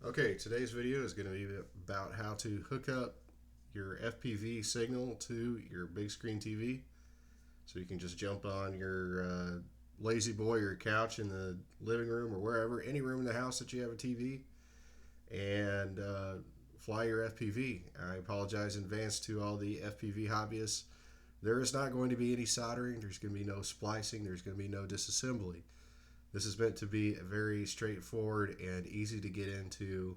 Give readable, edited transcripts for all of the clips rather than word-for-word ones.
Okay, today's video is going to be about how to hook up your FPV signal to your big screen TV. So you can just jump on your lazy boy or couch in the living room or wherever, any room in the house that you have a TV, and fly your FPV. I apologize in advance to all the FPV hobbyists. There is not going to be any soldering, there's going to be no splicing, there's going to be no disassembly. This is meant to be a very straightforward and easy to get into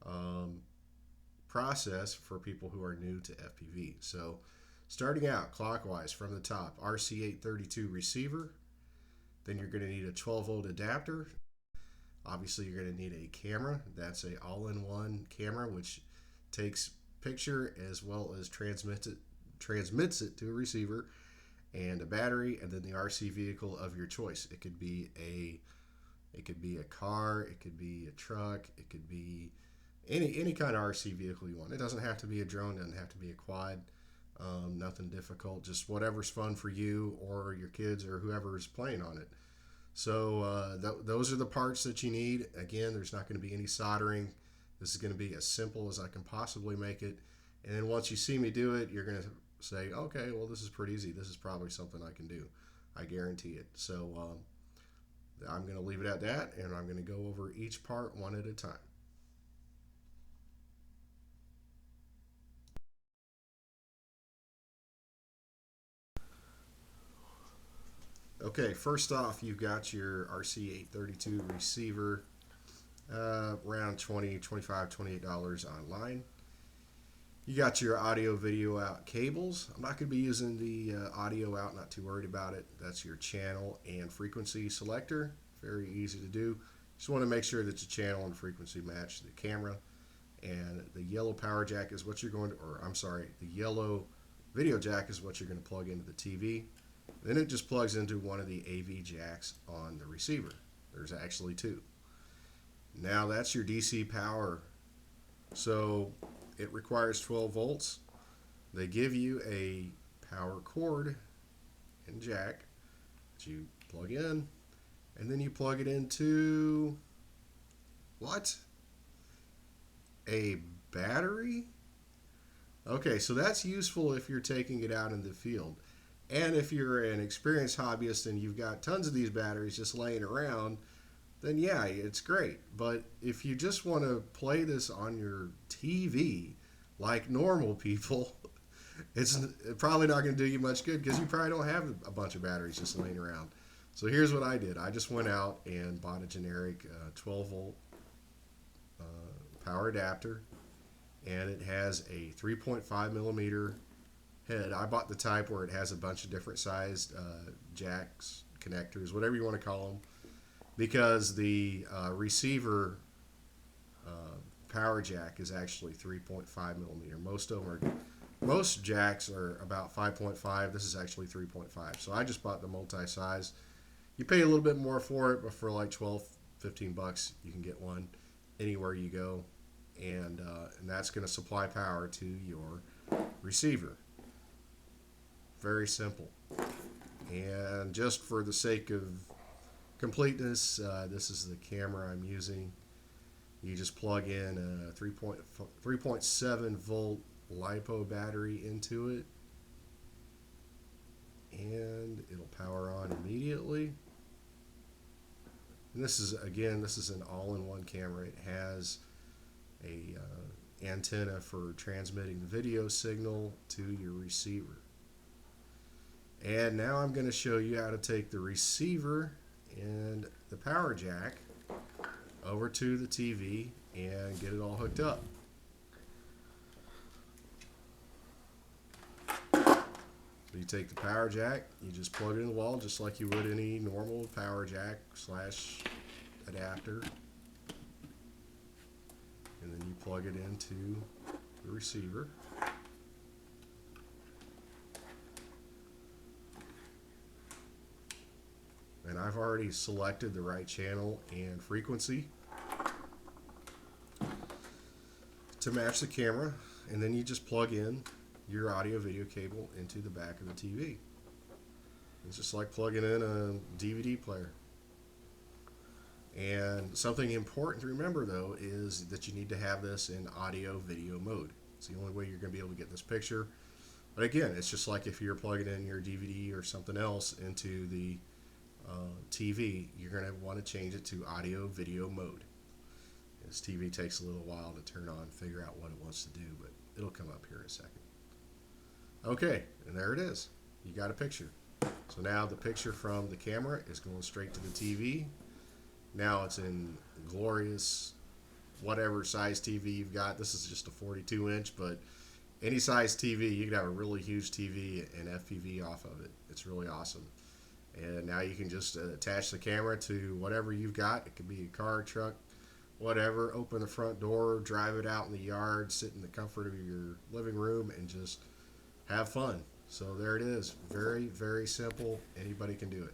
um, process for people who are new to FPV. So starting out clockwise from the top, RC832 receiver. Then you're going to need a 12-volt adapter. Obviously you're going to need a camera. That's a all-in-one camera which takes picture as well as transmits it to a receiver, and a battery, and then the RC vehicle of your choice. It could be a car, it could be a truck, it could be any kind of RC vehicle you want. It doesn't have to be a drone, it doesn't have to be a quad. Nothing difficult, just whatever's fun for you or your kids or whoever is playing on it. So those are the parts that you need. Again, there's not going to be any soldering. This is going to be as simple as I can possibly make it. And then once you see me do it, you're going to say, okay, well, this is pretty easy. This is probably something I can do. I guarantee it. So I'm going to leave it at that, and I'm going to go over each part one at a time. Okay, first off, you've got your RC832 receiver, around $20, $25, $28 online. You got your audio video out cables. I'm not going to be using the audio out, not too worried about it. That's your channel and frequency selector. Very easy to do. Just want to make sure that the channel and frequency match the camera. And the yellow power jack is what you're going to, or I'm sorry, the yellow video jack is what you're going to plug into the TV. Then it just plugs into one of the AV jacks on the receiver. There's actually two. Now that's your DC power. So it requires 12 volts. They give you a power cord and jack that you plug in, and then you plug it into what? A battery? Okay, so that's useful if you're taking it out in the field. And if you're an experienced hobbyist and you've got tons of these batteries just laying around, then yeah, it's great. But if you just want to play this on your TV like normal people, it's probably not going to do you much good because you probably don't have a bunch of batteries just laying around. So here's what I did. I just went out and bought a generic 12-volt power adapter, and it has a 3.5 millimeter head. I bought the type where it has a bunch of different sized jacks, connectors, whatever you want to call them, because the receiver power jack is actually 3.5 millimeter. Most jacks are about 5.5. This is actually 3.5. So I just bought the multi-size. You pay a little bit more for it, but for like 12, 15 bucks, you can get one anywhere you go, and that's going to supply power to your receiver. Very simple. And just for the sake of completeness, this is the camera I'm using. You just plug in a 3.7 volt LiPo battery into it, and it'll power on immediately. And this is an all-in-one camera. It has a antenna for transmitting the video signal to your receiver. And now I'm going to show you how to take the receiver and the power jack over to the TV and get it all hooked up. So you take the power jack, you just plug it in the wall just like you would any normal power jack / adapter, and then you plug it into the receiver. And I've already selected the right channel and frequency to match the camera, and then you just plug in your audio video cable into the back of the TV. It's just like plugging in a DVD player. And something important to remember though is that you need to have this in audio video mode. It's the only way you're going to be able to get this picture. But again, it's just like if you're plugging in your DVD or something else into the TV, you're going to want to change it to audio video mode. This TV takes a little while to turn on, figure out what it wants to do, but it'll come up here in a second. Okay, and there it is. You got a picture. So now the picture from the camera is going straight to the TV. Now it's in glorious whatever size TV you've got. This is just a 42-inch, but any size TV, you can have a really huge TV and FPV off of it. It's really awesome. And now you can just attach the camera to whatever you've got. It could be a car, truck, whatever. Open the front door, drive it out in the yard, sit in the comfort of your living room, and just have fun. So there it is. Very, very simple. Anybody can do it.